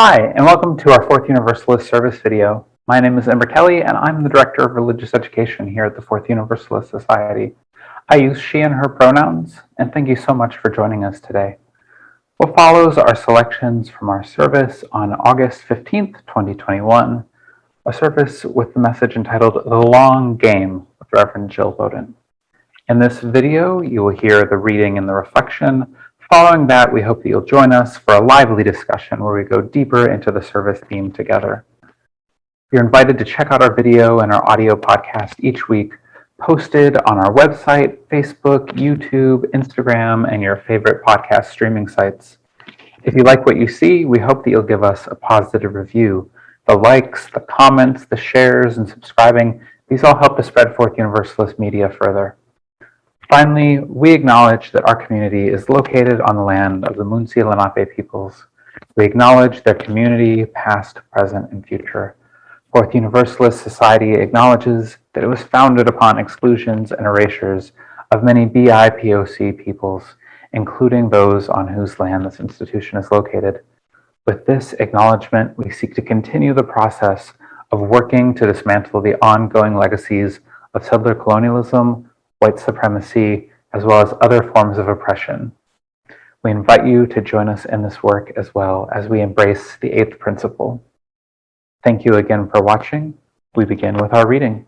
Hi, and welcome to our Fourth Universalist service video. My name is Ember Kelly, and I'm the Director of Religious Education here at the Fourth Universalist Society. I use she and her pronouns, and thank you so much for joining us today. What follows are selections from our service on August 15th, 2021, a service with the message entitled The Long Game with Reverend Jill Bowden. In this video, you will hear the reading and the reflection. Following that, we hope that you'll join us for a lively discussion where we go deeper into the service theme together. You're invited to check out our video and our audio podcast each week, posted on our website, Facebook, YouTube, Instagram, and your favorite podcast streaming sites. If you like what you see, we hope that you'll give us a positive review. The likes, the comments, the shares, and subscribing, these all help to spread Fourth Universalist media further. Finally, we acknowledge that our community is located on the land of the Munsee Lenape peoples. We acknowledge their community, past, present, and future. Fourth Universalist Society acknowledges that it was founded upon exclusions and erasures of many BIPOC peoples, including those on whose land this institution is located. With this acknowledgement, we seek to continue the process of working to dismantle the ongoing legacies of settler colonialism, white supremacy, as well as other forms of oppression. We invite you to join us in this work as well as we embrace the eighth principle. Thank you again for watching. We begin with our reading.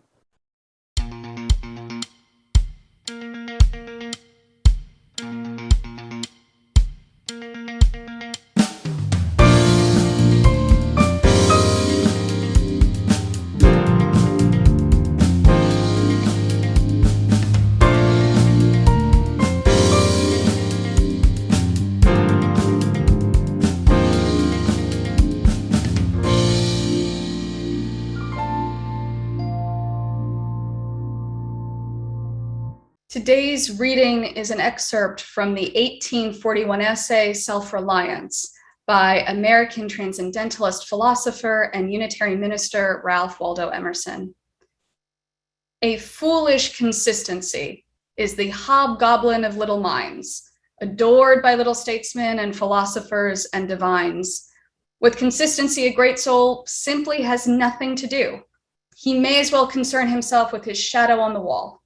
Today's reading is an excerpt from the 1841 essay, Self-Reliance, by American transcendentalist philosopher and Unitarian minister Ralph Waldo Emerson. A foolish consistency is the hobgoblin of little minds, adored by little statesmen and philosophers and divines. With consistency, a great soul simply has nothing to do. He may as well concern himself with his shadow on the wall.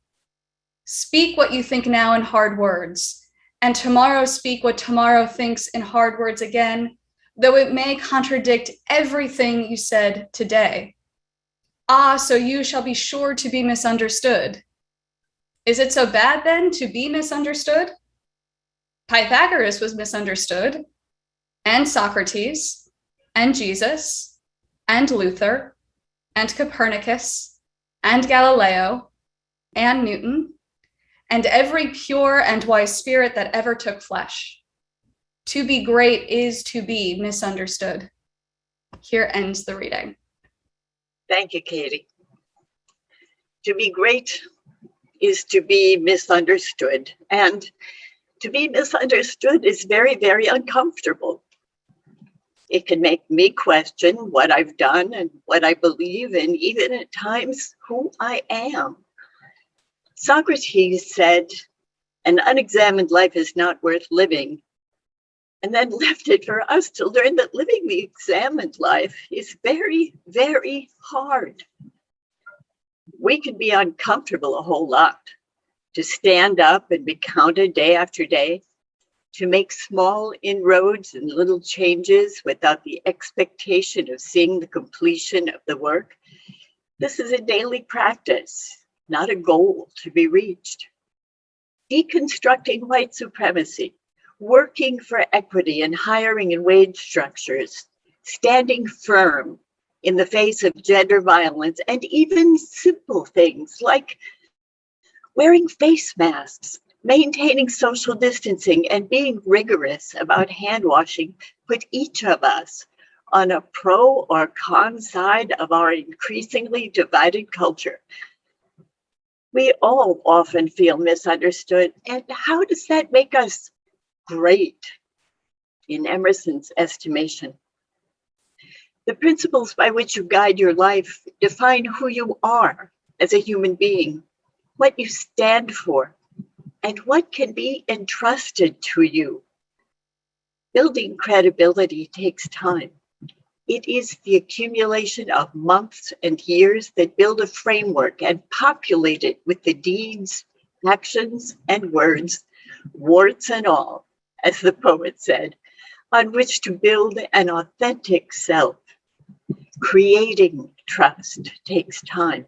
Speak what you think now in hard words, and tomorrow speak what tomorrow thinks in hard words again, though it may contradict everything you said today. Ah, so you shall be sure to be misunderstood. Is it so bad then to be misunderstood? Pythagoras was misunderstood, and Socrates, and Jesus, and Luther, and Copernicus, and Galileo, and Newton, and every pure and wise spirit that ever took flesh. To be great is to be misunderstood. Here ends the reading. Thank you, Katie. To be great is to be misunderstood. And to be misunderstood is very, very uncomfortable. It can make me question what I've done and what I believe, and even at times who I am. Socrates said, an unexamined life is not worth living, and then left it for us to learn that living the examined life is very, very hard. We can be uncomfortable a whole lot, to stand up and be counted day after day, to make small inroads and little changes without the expectation of seeing the completion of the work. This is a daily practice, not a goal to be reached. Deconstructing white supremacy, working for equity in hiring and wage structures, standing firm in the face of gender violence, and even simple things like wearing face masks, maintaining social distancing, and being rigorous about hand washing put each of us on a pro or con side of our increasingly divided culture. We all often feel misunderstood, and how does that make us great in Emerson's estimation? The principles by which you guide your life define who you are as a human being, what you stand for, and what can be entrusted to you. Building credibility takes time. It is the accumulation of months and years that build a framework and populate it with the deeds, actions, and words, warts and all, as the poet said, on which to build an authentic self. Creating trust takes time.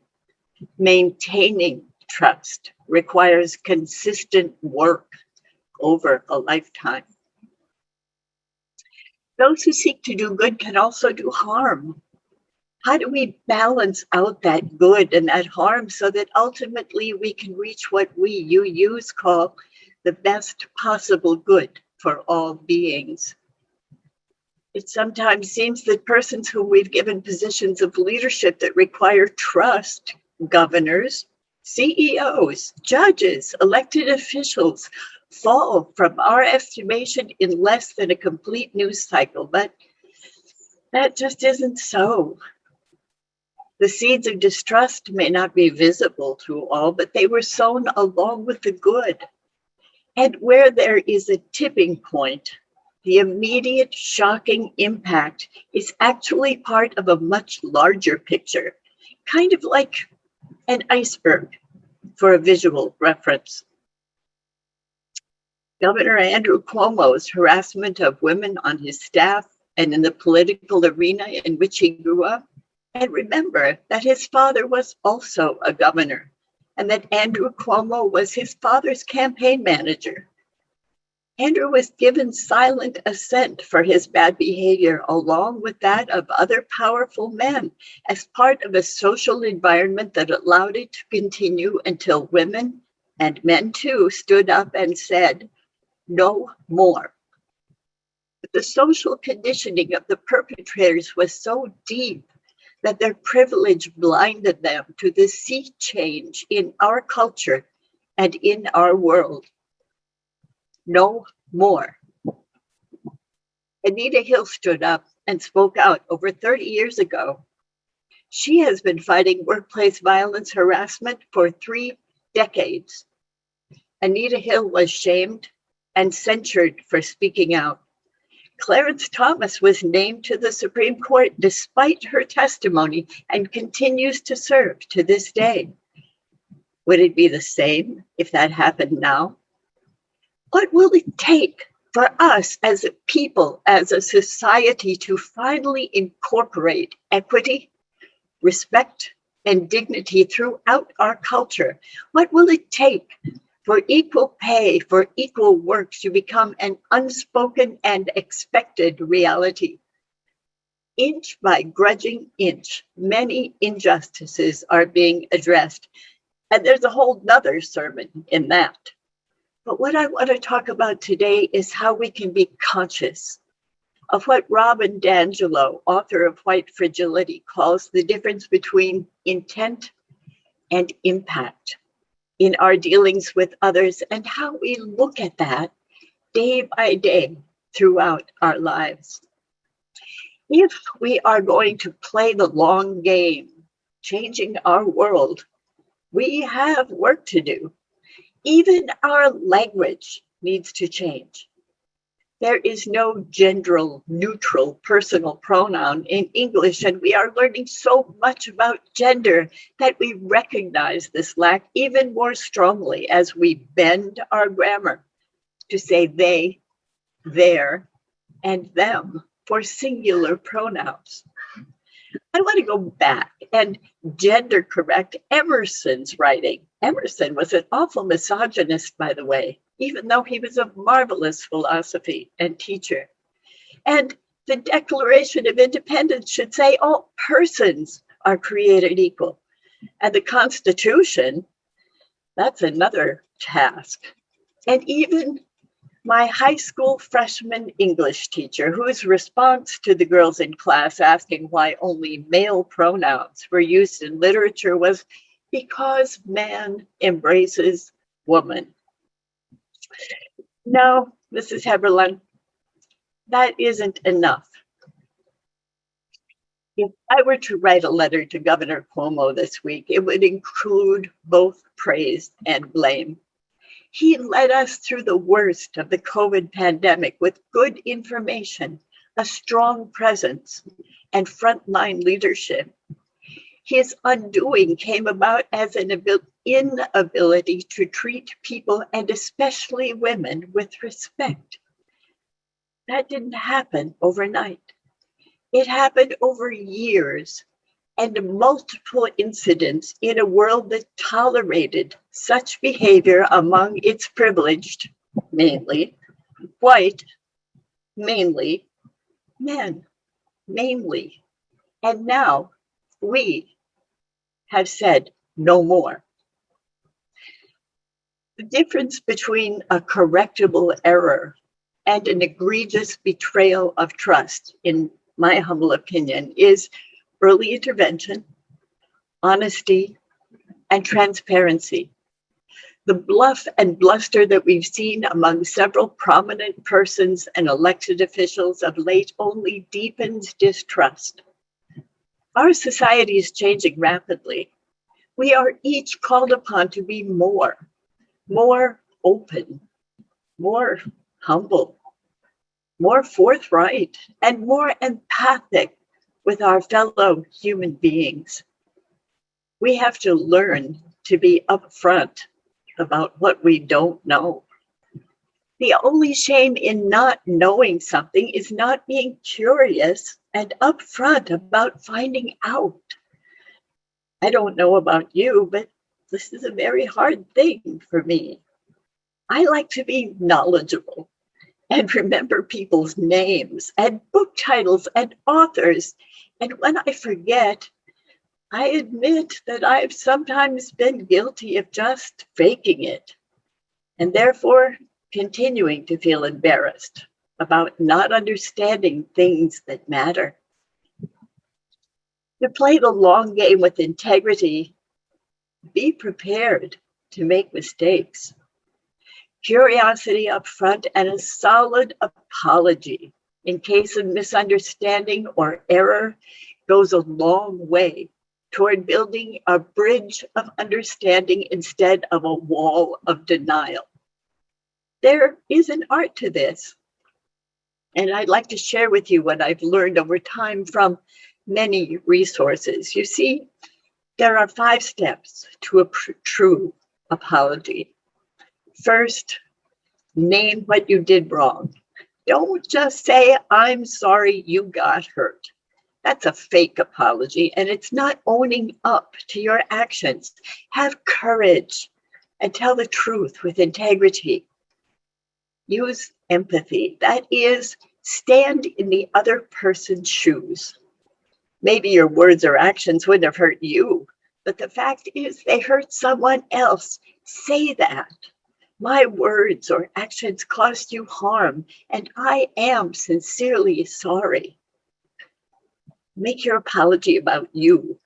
Maintaining trust requires consistent work over a lifetime. Those who seek to do good can also do harm. How do we balance out that good and that harm so that ultimately we can reach what you use call the best possible good for all beings? It sometimes seems that persons whom we've given positions of leadership that require trust, governors, CEOs, judges, elected officials, fall from our estimation in less than a complete news cycle. But that just isn't so. The seeds of distrust may not be visible to all, but they were sown along with the good. And where there is a tipping point, the immediate shocking impact is actually part of a much larger picture, kind of like an iceberg for a visual reference. Governor Andrew Cuomo's harassment of women on his staff and in the political arena in which he grew up. And remember that his father was also a governor and that Andrew Cuomo was his father's campaign manager. Andrew was given silent assent for his bad behavior, along with that of other powerful men, as part of a social environment that allowed it to continue until women and men too stood up and said, "No more." But the social conditioning of the perpetrators was so deep that their privilege blinded them to the sea change in our culture and in our world. No more. Anita Hill stood up and spoke out over 30 years ago. She has been fighting workplace violence harassment for 3 decades. Anita Hill was shamed and censured for speaking out. Clarence Thomas was named to the Supreme Court despite her testimony and continues to serve to this day. Would it be the same if that happened now? What will it take for us as a people, as a society, to finally incorporate equity, respect, and dignity throughout our culture? What will it take for equal pay, for equal work to become an unspoken and expected reality? Inch by grudging inch, many injustices are being addressed. And there's a whole nother sermon in that. But what I want to talk about today is how we can be conscious of what Robin DiAngelo, author of White Fragility, calls the difference between intent and impact in our dealings with others, and how we look at that day by day throughout our lives. If we are going to play the long game, changing our world, we have work to do. Even our language needs to change. There is no gender neutral personal pronoun in English, and we are learning so much about gender that we recognize this lack even more strongly as we bend our grammar to say they, their, and them for singular pronouns. I want to go back and gender correct Emerson's writing. Emerson was an awful misogynist, by the way, even though he was a marvelous philosophy and teacher. And the Declaration of Independence should say all persons are created equal. And the Constitution, that's another task. And even my high school freshman English teacher, whose response to the girls in class asking why only male pronouns were used in literature was because man embraces woman. No, Mrs. Heberlein, that isn't enough. If I were to write a letter to Governor Cuomo this week, it would include both praise and blame. He led us through the worst of the COVID pandemic with good information, a strong presence, and frontline leadership. His undoing came about as an inability to treat people, and especially women, with respect. That didn't happen overnight. It happened over years and multiple incidents in a world that tolerated such behavior among its privileged, mainly white, mainly men, mainly. And now we have said no more. The difference between a correctable error and an egregious betrayal of trust, in my humble opinion, is early intervention, honesty, and transparency. The bluff and bluster that we've seen among several prominent persons and elected officials of late only deepens distrust. Our society is changing rapidly. We are each called upon to be more open, more humble, more forthright, and more empathic with our fellow human beings. We have to learn to be upfront about what we don't know. The only shame in not knowing something is not being curious and upfront about finding out. I don't know about you, but this is a very hard thing for me. I like to be knowledgeable and remember people's names and book titles and authors. And when I forget, I admit that I've sometimes been guilty of just faking it, and therefore continuing to feel embarrassed about not understanding things that matter. To play the long game with integrity, be prepared to make mistakes. Curiosity up front and a solid apology in case of misunderstanding or error goes a long way toward building a bridge of understanding instead of a wall of denial. There is an art to this, and I'd like to share with you what I've learned over time from many resources. You see, there are 5 steps to a true apology. First, name what you did wrong. Don't just say, "I'm sorry you got hurt." That's a fake apology, and it's not owning up to your actions. Have courage and tell the truth with integrity. Use empathy. That is, stand in the other person's shoes. Maybe your words or actions wouldn't have hurt you, but the fact is they hurt someone else. Say that. My words or actions caused you harm, and I am sincerely sorry. Make your apology about you.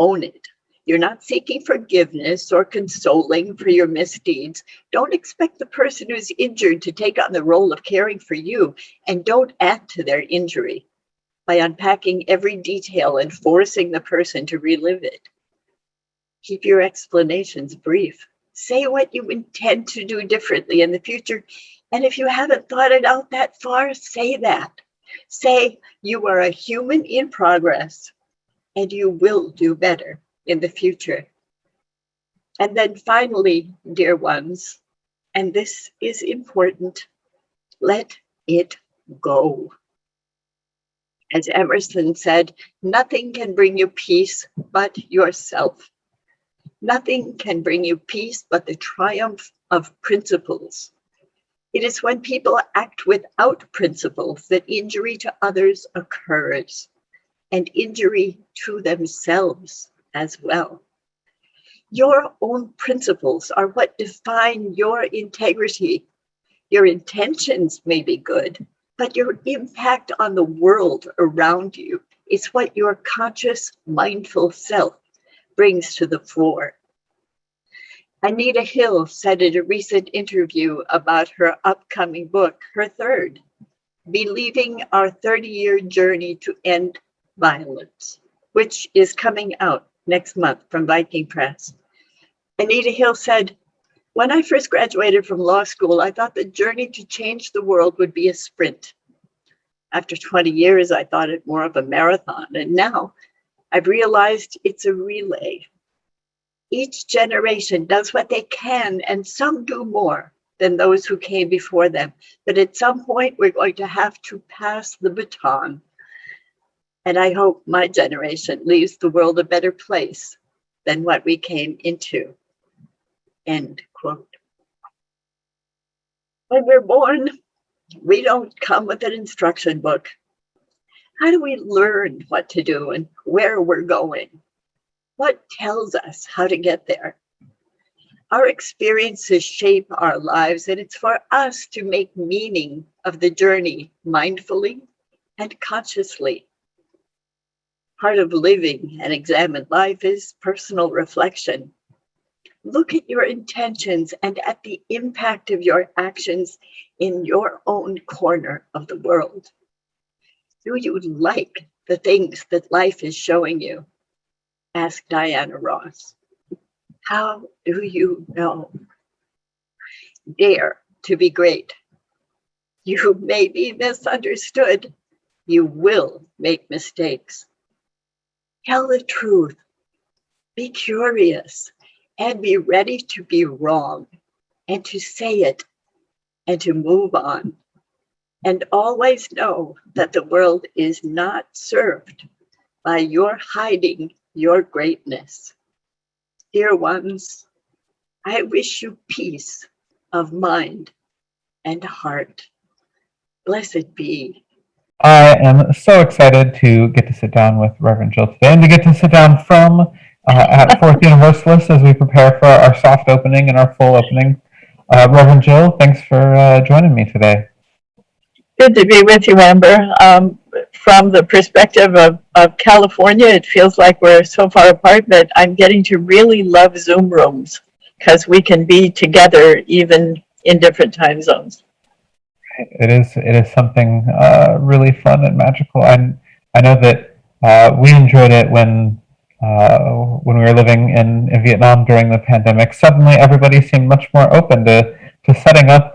Own it. You're not seeking forgiveness or consoling for your misdeeds. Don't expect the person who's injured to take on the role of caring for you, and don't add to their injury by unpacking every detail and forcing the person to relive it. Keep your explanations brief. Say what you intend to do differently in the future. And if you haven't thought it out that far, say that. Say you are a human in progress and you will do better in the future. And then finally, dear ones, and this is important, let it go. As Emerson said, nothing can bring you peace but yourself. Nothing can bring you peace but the triumph of principles. It is when people act without principles that injury to others occurs, and injury to themselves as well. Your own principles are what define your integrity. Your intentions may be good, but your impact on the world around you is what your conscious, mindful self brings to the fore. Anita Hill said in a recent interview about her upcoming book, her third, Believing Our 30-Year Journey to End Violence, which is coming out next month from Viking Press. Anita Hill said, "When I first graduated from law school, I thought the journey to change the world would be a sprint. After 20 years, I thought it more of a marathon. And now I've realized it's a relay. Each generation does what they can, and some do more than those who came before them. But at some point, we're going to have to pass the baton. And I hope my generation leaves the world a better place than what we came into. End quote. When we're born, we don't come with an instruction book. How do we learn what to do and where we're going? What tells us how to get there? Our experiences shape our lives, and it's for us to make meaning of the journey mindfully and consciously. Part of living an examined life is personal reflection. Look at your intentions and at the impact of your actions in your own corner of the world. Do you like the things that life is showing you? Ask Diana Ross. How do you know? Dare to be great. You may be misunderstood. You will make mistakes. Tell the truth. Be curious and be ready to be wrong and to say it and to move on. And always know that the world is not served by your hiding your greatness. Dear ones, I wish you peace of mind and heart. Blessed be. I am so excited to get to sit down with Reverend Jill today and to get to sit down from at Fourth Universalist as we prepare for our soft opening and our full opening. Reverend Jill, thanks for joining me today. Good to be with you, Amber. From the perspective of California, it feels like we're so far apart that I'm getting to really love Zoom rooms because we can be together even in different time zones. It is something really fun and magical. I know that we enjoyed it when we were living in Vietnam during the pandemic. Suddenly, everybody seemed much more open to setting up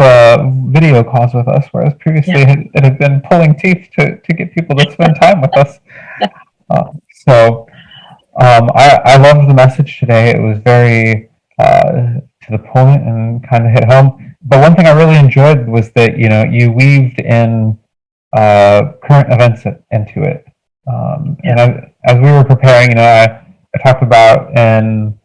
video calls with us, whereas previously it had been pulling teeth to get people to spend time with us. I loved the message today. It was very to the point and kind of hit home. But one thing I really enjoyed was that you weaved in current events into it. And as we were preparing, I talked about in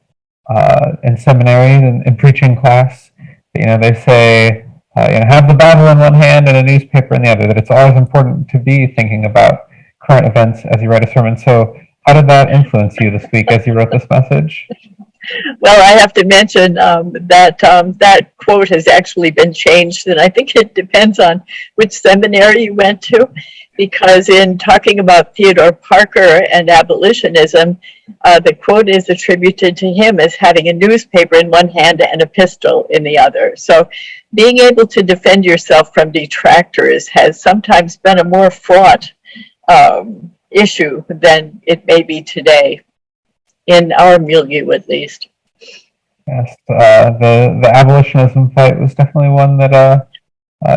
seminary and in preaching class. They say, have the Bible in one hand and a newspaper in the other, that it's always important to be thinking about current events as you write a sermon. So how did that influence you this week as you wrote this message? Well, I have to mention that quote has actually been changed, and I think it depends on which seminary you went to, because in talking about Theodore Parker and abolitionism, the quote is attributed to him as having a newspaper in one hand and a pistol in the other. So being able to defend yourself from detractors has sometimes been a more fraught issue than it may be today, in our milieu at least. Yes, the abolitionism fight was definitely one that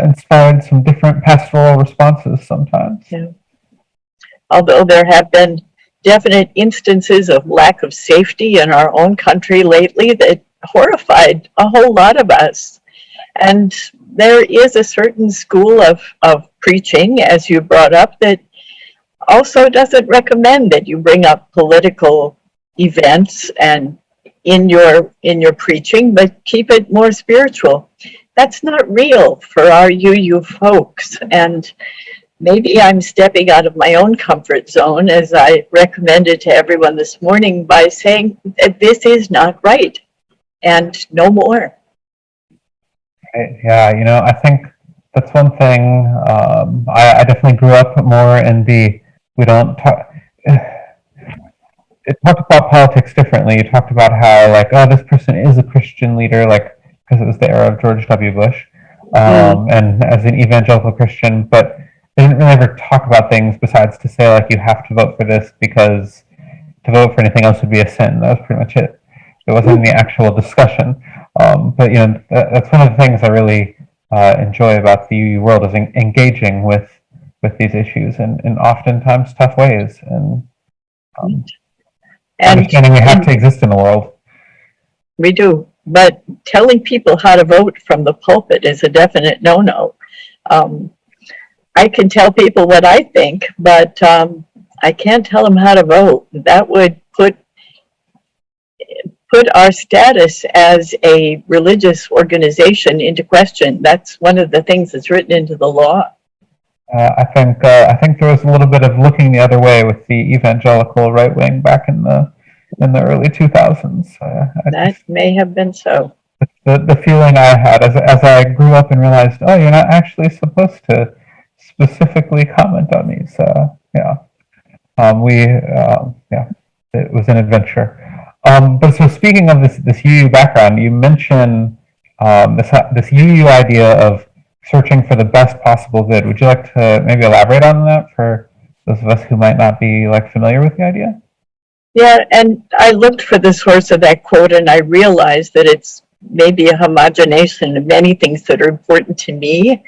inspired some different pastoral responses sometimes. Yeah. Although there have been definite instances of lack of safety in our own country lately that horrified a whole lot of us. And there is a certain school of preaching, as you brought up, that also doesn't recommend that you bring up political events and in your preaching, but keep it more spiritual. That's not real for our UU folks, and maybe I'm stepping out of my own comfort zone, as I recommended to everyone this morning, by saying that this is not right, and no more. Yeah, I think that's one thing. I definitely grew up more in we don't talk. It talked about politics differently. You talked about how, this person is a Christian leader, because it was the era of George W. Bush, and as an evangelical Christian, but they didn't really ever talk about things besides to say, you have to vote for this because to vote for anything else would be a sin. That was pretty much it. It wasn't the actual discussion. But, that's one of the things I really enjoy about the UU world, is engaging with with these issues in oftentimes tough ways, and And understanding we have to exist in the world. we do, but telling people how to vote from the pulpit is a definite no-no. I can tell people what I think, but I can't tell them how to vote. That would put our status as a religious organization into question. That's one of the things that's written into the law. I think there was a little bit of looking the other way with the evangelical right wing back in the early 2000s. That may have been so. The feeling I had as I grew up and realized, oh, you're not actually supposed to specifically comment on these. It was an adventure. But so speaking of this UU background, you mentioned this UU idea of searching for the best possible good. Would you like to maybe elaborate on that for those of us who might not be familiar with the idea? Yeah, and I looked for the source of that quote, and I realized that it's maybe a homogenization of many things that are important to me,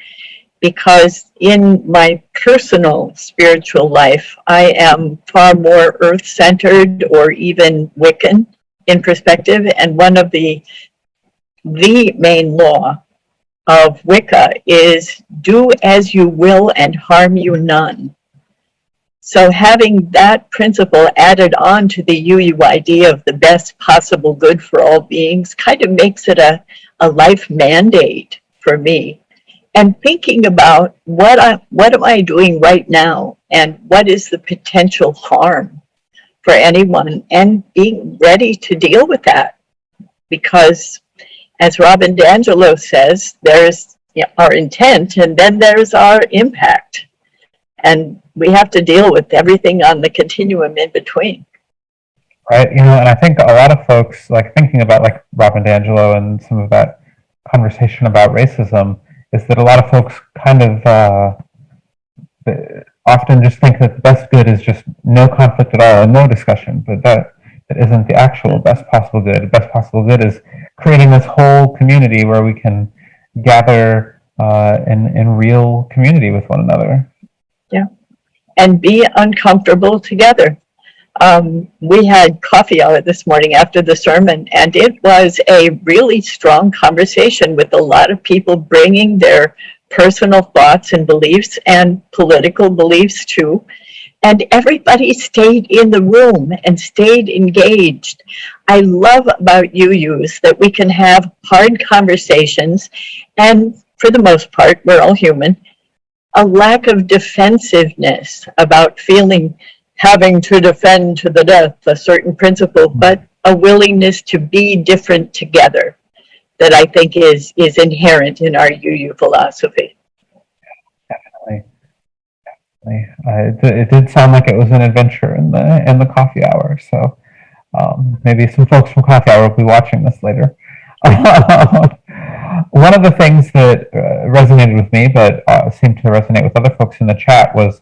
because in my personal spiritual life, I am far more earth-centered or even Wiccan in perspective, and one of the main law of Wicca is do as you will and harm you none. So having that principle added on to the UU idea of the best possible good for all beings kind of makes it a life mandate for me. And thinking about what am I doing right now, and what is the potential harm for anyone, and being ready to deal with that. Because as Robin DiAngelo says, there's our intent, and then there's our impact. And we have to deal with everything on the continuum in between. Right, and I think a lot of folks, thinking about Robin DiAngelo and some of that conversation about racism, is that a lot of folks kind of often just think that the best good is just no conflict at all and no discussion, but that isn't the actual best possible good. The best possible good is creating this whole community where we can gather in real community with one another. Yeah, and be uncomfortable together. We had coffee hour this morning after the sermon, and it was a really strong conversation with a lot of people bringing their personal thoughts and beliefs and political beliefs too. And everybody stayed in the room and stayed engaged. I love about UUs that we can have hard conversations, and for the most part, we're all human, a lack of defensiveness about having to defend to the death a certain principle, but a willingness to be different together that I think is inherent in our UU philosophy. Definitely. It did sound like it was an adventure in the coffee hour, so maybe some folks from coffee hour will be watching this later. One of the things that resonated with me, but seemed to resonate with other folks in the chat, was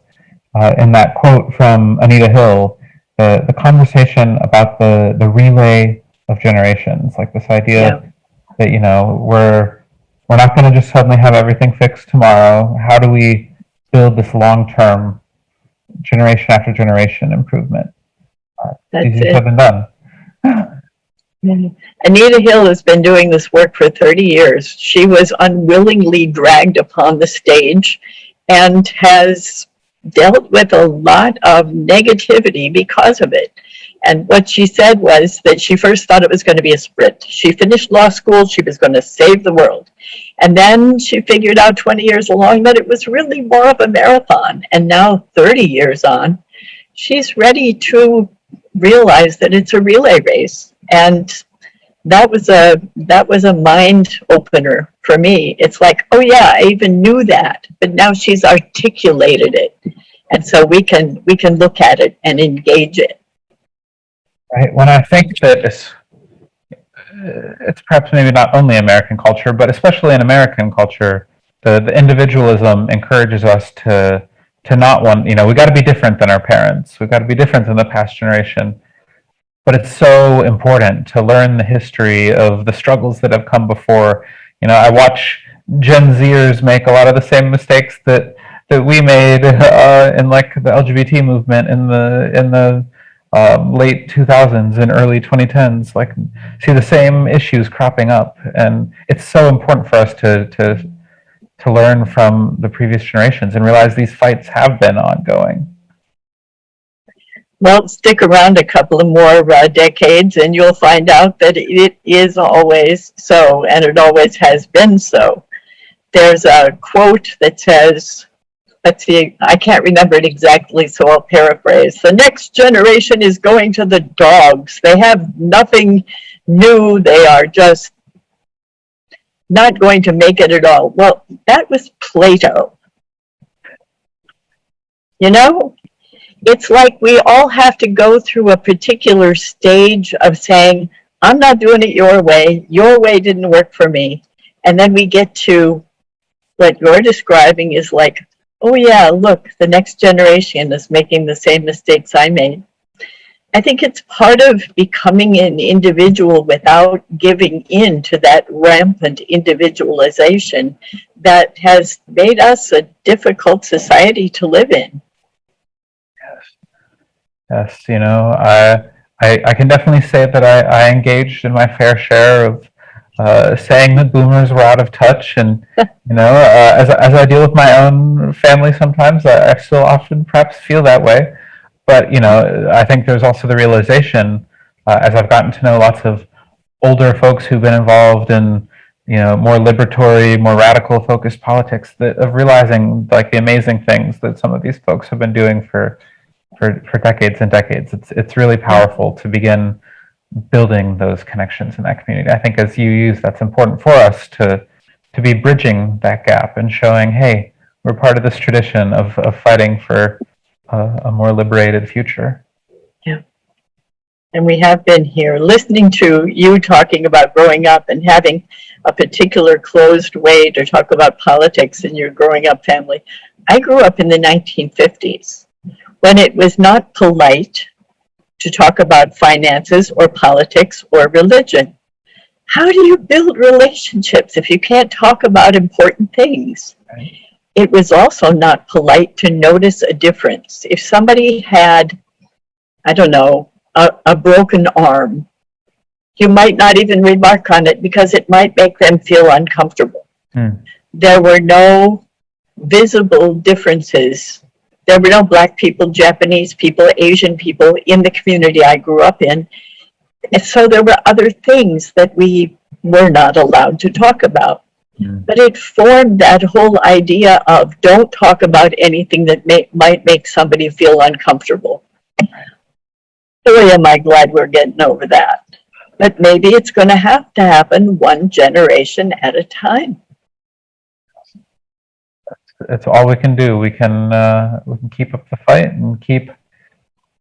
in that quote from Anita Hill, the conversation about the relay of generations, this idea that we're not going to just suddenly have everything fixed tomorrow. How do we build this long-term, generation after generation improvement? Easier said than done. Anita Hill has been doing this work for 30 years. She was unwillingly dragged upon the stage and has dealt with a lot of negativity because of it. And what she said was that she first thought it was going to be a sprint. She finished law school, she was going to save the world. And then she figured out 20 years along that it was really more of a marathon. And now 30 years on, she's ready to realize that it's a relay race. And that was a mind opener for me. It's like, oh yeah, I even knew that, but now she's articulated it. And so we can look at it and engage it. Right. When I think that it's perhaps maybe not only American culture, but especially in American culture, the individualism encourages us to not want, we got to be different than our parents. We've got to be different than the past generation. But it's so important to learn the history of the struggles that have come before. I watch Gen Zers make a lot of the same mistakes that that we made in like the LGBT movement in the late 2000s and early 2010s, like see the same issues cropping up, and it's so important for us to learn from the previous generations and realize these fights have been ongoing. Well, stick around a couple of more decades and you'll find out that it is always so, and it always has been so. There's a quote that says, let's see, I can't remember it exactly, so I'll paraphrase. The next generation is going to the dogs. They have nothing new. They are just not going to make it at all. Well, that was Plato. You know, it's like we all have to go through a particular stage of saying, I'm not doing it your way didn't work for me. And then we get to what you're describing is like, oh yeah, look, the next generation is making the same mistakes I made. I think it's part of becoming an individual without giving in to that rampant individualization that has made us a difficult society to live in. Yes, you know, I can definitely say that I engaged in my fair share of saying that boomers were out of touch, and you know, as I deal with my own family, sometimes I still often perhaps feel that way. But you know, I think there's also the realization, as I've gotten to know lots of older folks who've been involved in, you know, more liberatory, more radical focused politics, that of realizing like the amazing things that some of these folks have been doing for decades and decades. It's really powerful to begin building those connections in that community. I think, as you use, that's important for us to be bridging that gap and showing, hey, we're part of this tradition of fighting for a more liberated future. Yeah. And we have been here listening to you talking about growing up and having a particular closed way to talk about politics in your growing up family. I grew up in the 1950s when it was not polite to talk about finances or politics or religion. How do you build relationships if you can't talk about important things? Right. It was also not polite to notice a difference. If somebody had, I don't know, a broken arm, you might not even remark on it because it might make them feel uncomfortable. There were no visible differences. There were no Black people, Japanese people, Asian people in the community I grew up in. And so there were other things that we were not allowed to talk about. But it formed that whole idea of don't talk about anything that might make somebody feel uncomfortable. Boy, am I glad we're getting over that. But maybe it's going to happen one generation at a time. It's all we can do. We can keep up the fight and keep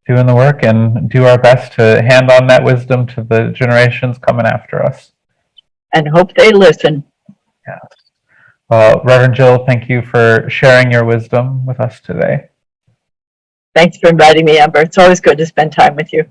doing the work and do our best to hand on that wisdom to the generations coming after us. And hope they listen. Yes. Reverend Jill, thank you for sharing your wisdom with us today. Thanks for inviting me, Amber. It's always good to spend time with you.